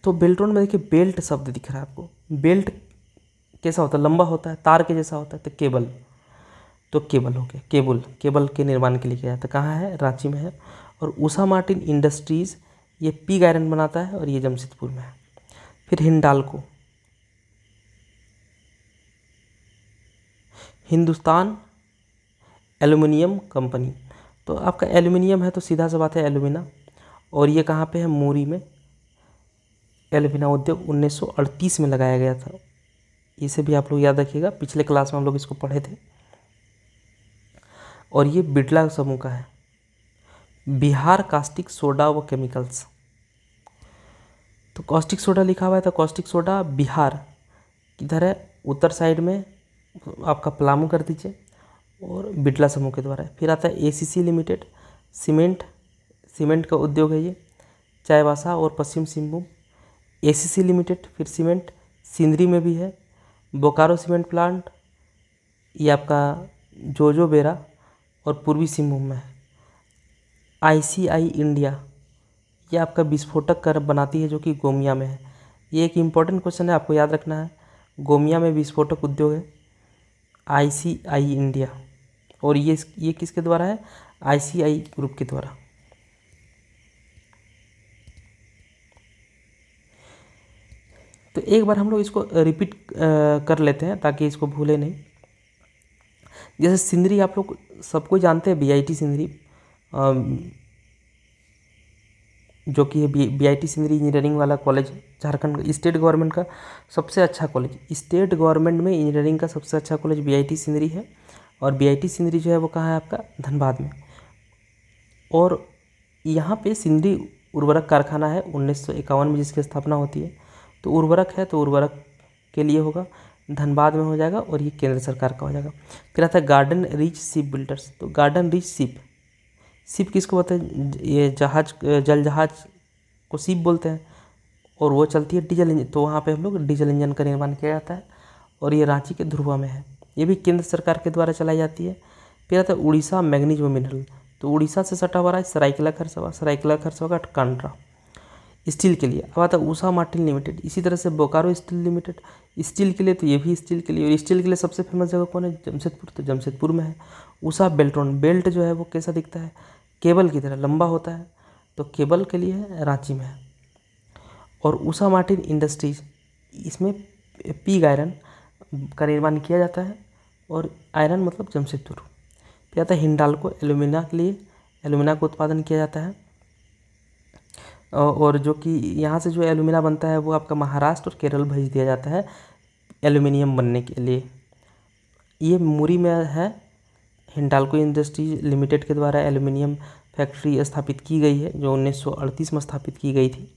तो बेल्ट्रॉन में देखिए बेल्ट शब्द दिख रहा है आपको। बेल्ट कैसा होता है? लंबा होता है, तार के जैसा होता है। तो केबल, तो केबल हो गया। केबल के निर्माण के लिए किया जाता है। कहाँ है? रांची में है। और ऊषा मार्टिन इंडस्ट्रीज़ ये पिग आयरन बनाता है, और ये जमशेदपुर में है। फिर हिंडाल्को, हिंदुस्तान एल्युमिनियम कंपनी। तो आपका एल्युमिनियम है तो सीधा सा बात है एल्युमिना, और ये कहाँ पे है? मूरी में। एल्युमिना उद्योग 1938 में लगाया गया था। इसे भी आप लोग याद रखिएगा, पिछले क्लास में हम लोग इसको पढ़े थे। और ये बिरला समूह का है। बिहार कास्टिक सोडा व केमिकल्स, तो कास्टिक सोडा लिखा हुआ है, तो कास्टिक सोडा बिहार किधर है? उत्तर साइड में, आपका पलामू कर दीजिए, और बिरला समूह के द्वारा है। फिर आता है ACC लिमिटेड, सीमेंट का उद्योग है ये, चाईबासा और पश्चिम सिंहभूम। ACC लिमिटेड, फिर सीमेंट सिंदरी में भी है। बोकारो सीमेंट प्लांट ये आपका जोजोबेरा और पूर्वी सिंहभूम में है। ICI इंडिया ये आपका विस्फोटक कर बनाती है, जो कि गोमिया में है। ये एक इम्पॉर्टेंट क्वेश्चन है, आपको याद रखना है। गोमिया में विस्फोटक उद्योग है ICI इंडिया, और ये किसके द्वारा है? ICI ग्रुप के द्वारा। तो एक बार हम लोग इसको रिपीट कर लेते हैं ताकि इसको भूले नहीं। जैसे सिंदरी आप लोग सबको जानते हैं, बीआईटी सिंदरी, जो कि बीआईटी सिंदरी इंजीनियरिंग वाला कॉलेज झारखंड स्टेट गवर्नमेंट का सबसे अच्छा कॉलेज, स्टेट गवर्नमेंट में इंजीनियरिंग का सबसे अच्छा कॉलेज बीआईटी सिंदरी है। और बीआईटी सिंदरी जो है वो कहाँ है आपका, धनबाद में। और यहाँ पे सिंदरी उर्वरक कारखाना है 1951 में जिसकी स्थापना होती है। तो उर्वरक है तो उर्वरक के लिए होगा, धनबाद में हो जाएगा और ये केंद्र सरकार का हो जाएगा। फिर आता है गार्डन रिच शिप बिल्डर्स। तो गार्डन रिच शिप किसको बोलते हैं, ये जहाज, जल जहाज को शिप बोलते हैं। और वो चलती है डीजल इंजन, तो वहाँ पे हम लोग डीजल इंजन का निर्माण किया जाता है। और ये रांची के ध्रुवा में है, ये भी केंद्र सरकार के द्वारा चलाई जाती है। फिर आता है उड़ीसा मैग्नीज व मिनरल। तो उड़ीसा से सटा हुआ है सरायकेला खरसावा का कांड्रा स्टील के लिए। अब आता है उषा मार्टिन लिमिटेड, इसी तरह से बोकारो स्टील लिमिटेड स्टील के लिए, तो ये भी स्टील के लिए। और स्टील के लिए सबसे फेमस जगह कौन है, जमशेदपुर, तो जमशेदपुर में है। उषा बेल्ट्रॉन, बेल्ट जो है वो कैसा दिखता है, केबल की तरह लंबा होता है, तो केबल के लिए है, रांची में है। और उषा मार्टिन इंडस्ट्रीज, इसमें पिग आयरन का निर्माण किया जाता है, और आयरन मतलब जमशेदपुर। फिर आता है हिंडाल्को, एल्यूमिना के लिए, एल्यूमिना का उत्पादन किया जाता है। और जो कि यहाँ से जो एल्यूमिना बनता है वो आपका महाराष्ट्र और केरल भेज दिया जाता है एल्यूमिनियम बनने के लिए। ये मुरी में है, हिंडाल्को इंडस्ट्रीज लिमिटेड के द्वारा एल्यूमिनियम फैक्ट्री स्थापित की गई है, जो 1938 में स्थापित की गई थी।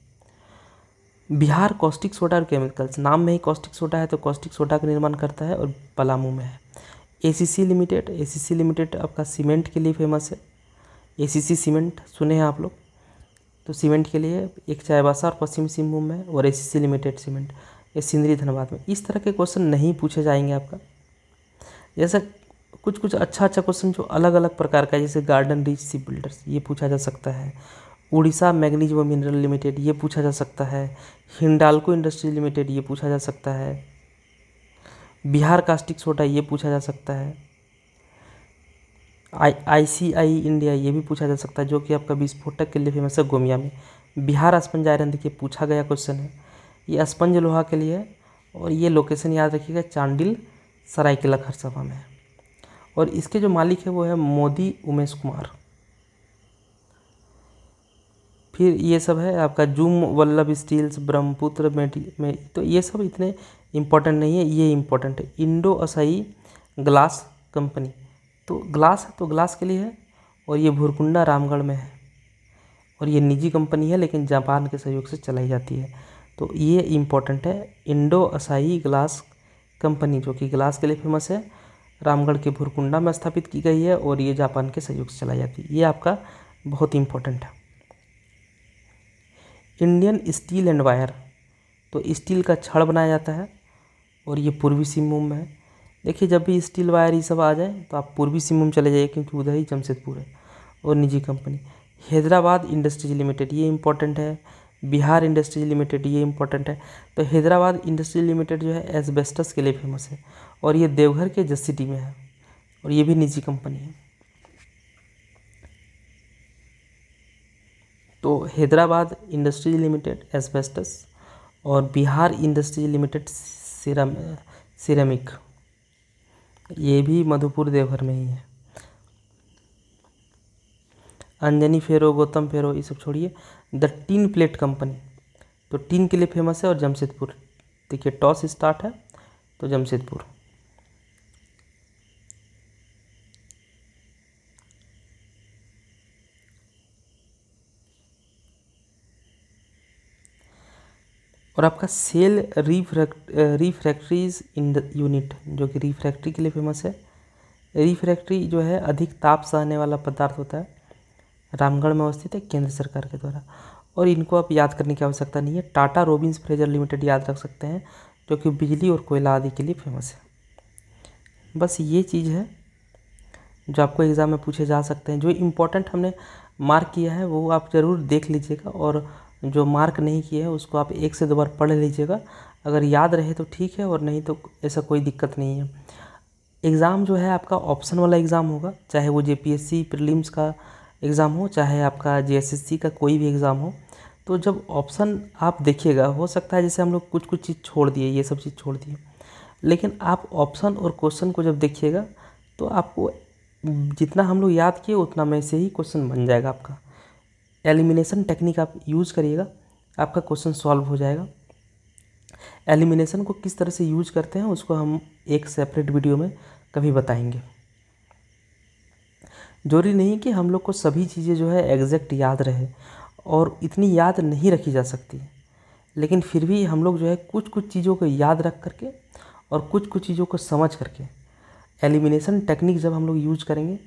बिहार कॉस्टिक सोडा और केमिकल्स, नाम में ही कॉस्टिक सोडा है तो कॉस्टिक सोडा का निर्माण करता है, और पलामू में है। एसीसी लिमिटेड आपका सीमेंट के लिए फेमस है। एसीसी सीमेंट सुने हैं आप लोग, तो सीमेंट के लिए एक चाईबासा और पश्चिमी सिंहभूम में, और एसीसी लिमिटेड सीमेंट ये सिंदरी धनबाद में। इस तरह के क्वेश्चन नहीं पूछे जाएंगे आपका, जैसा कुछ अच्छा क्वेश्चन जो अलग अलग प्रकार का है, जैसे गार्डन रिच शिप बिल्डर्स ये पूछा जा सकता है, उड़ीसा मैग्नीज व मिनरल लिमिटेड ये पूछा जा सकता है, हिंडाल्को इंडस्ट्री लिमिटेड ये पूछा जा सकता है, बिहार कास्टिक सोडा ये पूछा जा सकता है, ICI इंडिया ये भी पूछा जा सकता है, जो कि आपका विस्फोटक के लिए फेमस है गोमिया में। बिहार स्पंज आयरन देखिए पूछा गया क्वेश्चन है, ये स्पंज लोहा के लिए है, और ये लोकेशन याद रखिएगा चांडिल सरायकेला खरसावा में है। और इसके जो मालिक है वो है मोदी उमेश कुमार। फिर ये सब है आपका जूम वल्लभ स्टील्स, ब्रह्मपुत्र में, तो ये सब इतने इम्पोर्टेंट नहीं है, ये इम्पोर्टेंट है। इंडो असाई ग्लास कंपनी, तो ग्लास है तो ग्लास के लिए है, और ये भुरकुंडा रामगढ़ में है, और ये निजी कंपनी है लेकिन जापान के सहयोग से चलाई जाती है, तो ये इम्पोर्टेंट है। इंडो असाई ग्लास कंपनी जो कि ग्लास के लिए फेमस है, रामगढ़ के भुरकुंडा में स्थापित की गई है, और ये जापान के सहयोग से चलाई जाती है, ये आपका बहुत इम्पोर्टेंट है। इंडियन स्टील एंड वायर, तो स्टील का छड़ बनाया जाता है, और ये पूर्वी सिंहभूम में है। देखिए जब भी स्टील वायर ये सब आ जाए तो आप पूर्वी सिंहभूम चले जाइए, क्योंकि उधर ही जमशेदपुर है। और निजी कंपनी हैदराबाद इंडस्ट्रीज लिमिटेड ये इंपॉर्टेंट है, बिहार इंडस्ट्रीज लिमिटेड ये इंपॉर्टेंट है। तो हैदराबाद इंडस्ट्रीज लिमिटेड जो है एस्बेस्टस के लिए फेमस है, और ये देवघर के जस सिटी में है, और ये भी निजी कंपनी है। तो हैदराबाद इंडस्ट्रीज लिमिटेड एस्बेस्टस, और बिहार इंडस्ट्रीज लिमिटेड सिरेमिक, ये भी मधुपुर देवघर में ही है। अंजनी फेरो, गौतम फेरो ये सब छोड़िए। द टीन प्लेट कंपनी, तो टीन के लिए फेमस है, और जमशेदपुर, देखिए टॉस स्टार्ट है तो जमशेदपुर। और आपका सेल रिफ्रैक्ट्रीज यूनिट, जो कि रिफ्रैक्ट्री के लिए फेमस है। रिफ्रैक्ट्री जो है अधिक ताप सहने वाला पदार्थ होता है, रामगढ़ में अवस्थित है, केंद्र सरकार के द्वारा। और इनको आप याद करने की आवश्यकता नहीं है, टाटा रोबिन्स फ्रेजर लिमिटेड याद रख सकते हैं, जो कि बिजली और कोयला आदि के लिए फेमस है। बस ये चीज़ है जो आपको एग्ज़ाम में पूछे जा सकते हैं। जो इम्पोर्टेंट हमने मार्क किया है वो आप ज़रूर देख लीजिएगा, और जो मार्क नहीं किए हैं उसको आप 1 से 2 बार पढ़ लीजिएगा। अगर याद रहे तो ठीक है, और नहीं तो ऐसा कोई दिक्कत नहीं है। एग्ज़ाम जो है आपका ऑप्शन वाला एग्ज़ाम होगा, चाहे वो JPSC प्रीलिम्स का एग्ज़ाम हो, चाहे आपका JSSC का कोई भी एग्ज़ाम हो, तो जब ऑप्शन आप देखिएगा, हो सकता है जैसे हम लोग कुछ कुछ चीज़ छोड़ दिए, ये सब चीज़ छोड़ दिए, लेकिन आप ऑप्शन और क्वेश्चन को जब देखिएगा तो आपको जितना हम लोग याद किए उतना में से ही क्वेश्चन बन जाएगा आपका। एलिमिनेशन टेक्निक आप यूज़ करिएगा, आपका क्वेश्चन सॉल्व हो जाएगा। एलिमिनेशन को किस तरह से यूज करते हैं उसको हम एक सेपरेट वीडियो में कभी बताएंगे। जरूरी नहीं कि हम लोग को सभी चीज़ें जो है एग्जैक्ट याद रहे, और इतनी याद नहीं रखी जा सकती, लेकिन फिर भी हम लोग जो है कुछ कुछ चीज़ों को याद रख करके और कुछ कुछ चीज़ों को समझ करके एलिमिनेशन टेक्निक जब हम लोग यूज करेंगे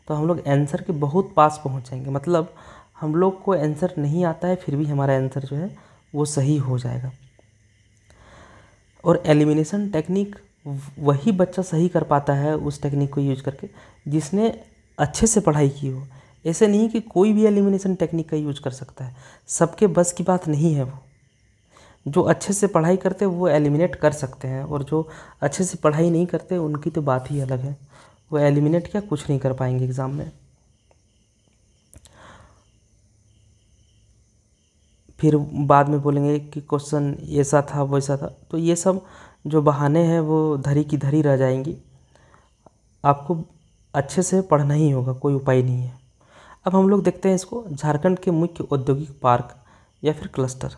तो हम लोग आंसर के बहुत पास पहुंच जाएंगे। मतलब हम लोग को आंसर नहीं आता है फिर भी हमारा आंसर जो है वो सही हो जाएगा। और एलिमिनेशन टेक्निक वही बच्चा सही कर पाता है उस टेक्निक को यूज करके जिसने अच्छे से पढ़ाई की हो। ऐसे नहीं कि कोई भी एलिमिनेशन टेक्निक का यूज कर सकता है, सबके बस की बात नहीं है। वो जो अच्छे से पढ़ाई करते हैं वो एलिमिनेट कर सकते हैं, और जो अच्छे से पढ़ाई नहीं करते उनकी तो बात ही अलग है, वो एलिमिनेट क्या कुछ नहीं कर पाएंगे एग्ज़ाम में। फिर बाद में बोलेंगे कि क्वेश्चन ऐसा था वैसा था, तो ये सब जो बहाने हैं वो धरी की धरी रह जाएंगी। आपको अच्छे से पढ़ना ही होगा, कोई उपाय नहीं है। अब हम लोग देखते हैं इसको, झारखंड के मुख्य औद्योगिक पार्क या फिर क्लस्टर।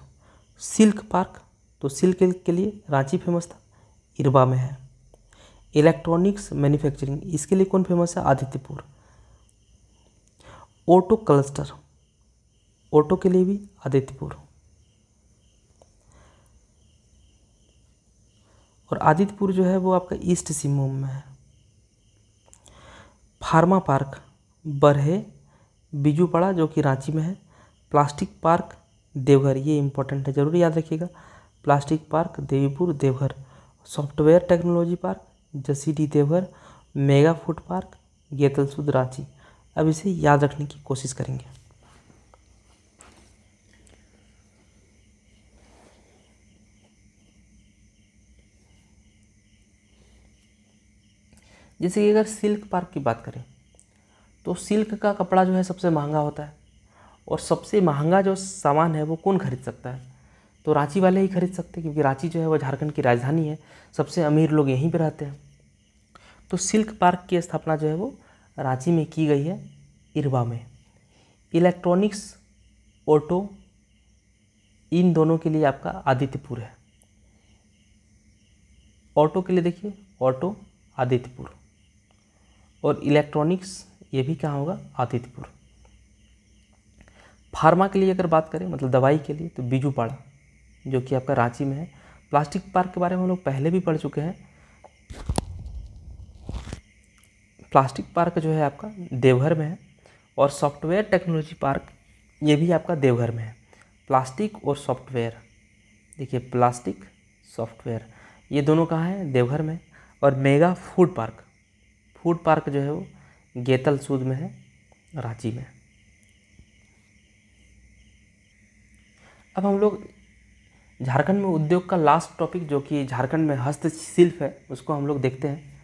सिल्क पार्क, तो सिल्क के लिए रांची फेमस था, इरबा में है। इलेक्ट्रॉनिक्स मैन्युफैक्चरिंग, इसके लिए कौन फेमस है, आदित्यपुर। ऑटो क्लस्टर, ऑटो के लिए भी आदित्यपुर। और आदित्यपुर जो है वो आपका ईस्ट सिंहभूम में है। फार्मा पार्क बरहे बिजुपड़ा जो कि रांची में है। प्लास्टिक पार्क देवघर, ये इंपॉर्टेंट है, जरूर याद रखिएगा। Plastic park Devipur Deoghar. Software technology park Jasidih Deoghar. Mega food park Getalsud Ranchi. अब इसे याद रखने की कोशिश करेंगे। जैसे कि अगर सिल्क पार्क की बात करें तो सिल्क का कपड़ा जो है सबसे महंगा होता है, और सबसे महंगा जो सामान है वो कौन खरीद सकता है, तो रांची वाले ही खरीद सकते हैं, क्योंकि रांची जो है वो झारखंड की राजधानी है, सबसे अमीर लोग यहीं पे रहते हैं। तो सिल्क पार्क की स्थापना जो है वो रांची में की गई है, इरबा में। इलेक्ट्रॉनिक्स ऑटो इन दोनों के लिए आपका आदित्यपुर है। ऑटो के लिए देखिए ऑटो आदित्यपुर, और इलेक्ट्रॉनिक्स ये भी कहाँ होगा, आदित्यपुर। फार्मा के लिए अगर बात करें मतलब दवाई के लिए तो बिजुपाड़ा जो कि आपका रांची में है। प्लास्टिक पार्क के बारे में हम लोग पहले भी पढ़ चुके हैं। प्लास्टिक पार्क जो है आपका देवघर में है। और सॉफ्टवेयर टेक्नोलॉजी पार्क ये भी आपका देवघर में है। प्लास्टिक और सॉफ्टवेयर, देखिए प्लास्टिक सॉफ्टवेयर ये दोनों कहाँ हैं, देवघर में। और mega food park, food park जो है वो गेतलसूद में है, रांची में। अब हम लोग झारखंड में उद्योग का लास्ट टॉपिक जो कि झारखंड में हस्तशिल्प है उसको हम लोग देखते हैं।